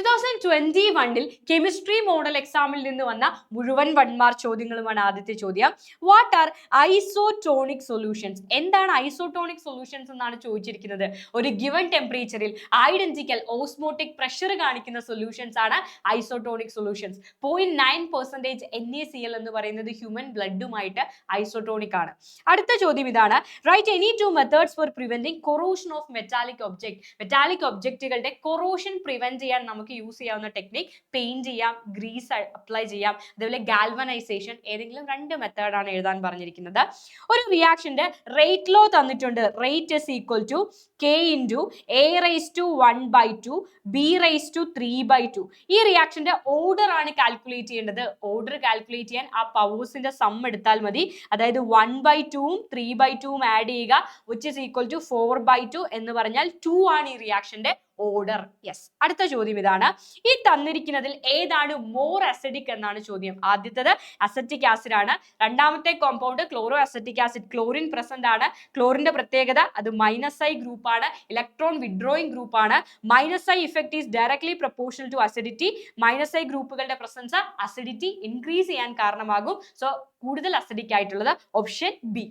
2021 chemistry model എക്സാമിൽ നിന്ന് വന്ന മുഴുവൻ 1 മാർക്ക് ചോദ്യങ്ങളുമാണ് ആദ്യത്തെ ചോദ്യം. What are isotonic solutions? എന്താണ് ഐസോടോണിക് സൊല്യൂഷൻസ് എന്നാണ് ചോദിച്ചിരിക്കുന്നത്. ഒരു ഗിവൺ ടെമ്പറേച്ചറിൽ ഐഡന്റിക്കൽ ഓസ്മോട്ടിക് പ്രഷർ കാണിക്കുന്ന സൊല്യൂഷൻസ് ആണ് ഐസോടോണിക് സൊല്യൂഷൻസ്. 0.9% NaCl എന്ന് പറയുന്നത് ഹ്യൂമൻ ബ്ലഡുമായിട്ട് ഐസോടോണിക് ആണ്. അടുത്ത ചോദ്യം ഇതാണ്. Write any two methods for preventing corrosion of metallic object. Metallic ഒബ്ജക്റ്റുകളുടെ കൊറോഷൻ പ്രിവെന്റ് ചെയ്യാൻ നമുക്ക് യൂസ് ചെയ്യാവുന്ന ടെക്നിക് പെയിന്റ് ചെയ്യാം, ഗ്രീസ് അപ്ലൈ ചെയ്യാം, അതേപോലെ ഗാൽവനൈസേഷൻ. ഏതെങ്കിലും 2 മെത്തേഡാണ് എഴുതാൻ പറഞ്ഞിരിക്കുന്നത്. ഒരു റിയാക്ഷന്റെ റേറ്റ് ലോ തന്നിട്ടുണ്ട്. Rate is equal to K into A⁻1/2 B⁻3/2. ഈ റിയാക്ഷന്റെ ഓർഡർ ആണ് കാൽക്കുലേറ്റ് ചെയ്യേണ്ടത്. ഓർഡർ കാൽക്കുലേറ്റ് ചെയ്യാൻ ആ പവേഴ്സിന്റെ സം എടുത്താൽ മതി. അതായത് 1/2ഉം 3/2ഉം ആഡ് ചെയ്യുക, which is equal to 4/2 എന്ന് പറഞ്ഞാൽ 2 ആണ് ഈ റിയാക്ഷന്റെ ഓർഡർ. യെസ്. അടുത്ത ചോദ്യം ഇതാണ്. ഈ തന്നിരിക്കുന്നതിൽ ഏതാണ് മോർ അസിഡിക് എന്നാണ് ചോദ്യം. ആദ്യത്തേത് അസറ്റിക് ആസിഡ് ആണ്. രണ്ടാമത്തെ compound chloro acetic acid. Chlorine present ആണ്. ക്ലോറിന്റെ പ്രത്യേകത അത് -I ഗ്രൂപ്പ് ആണ്. ഇലക്ട്രോൺ വിഡ്രോയിങ് ഗ്രൂപ്പ് ആണ്. -I effect is directly proportional to acidity. -I ഗ്രൂപ്പുകളുടെ പ്രസൻസ് അസിഡിറ്റി ഇൻക്രീസ് ചെയ്യാൻ കാരണമാകും. സോ കൂടുതൽ അസിഡിക് ആയിട്ടുള്ളത് ഓപ്ഷൻ ബി.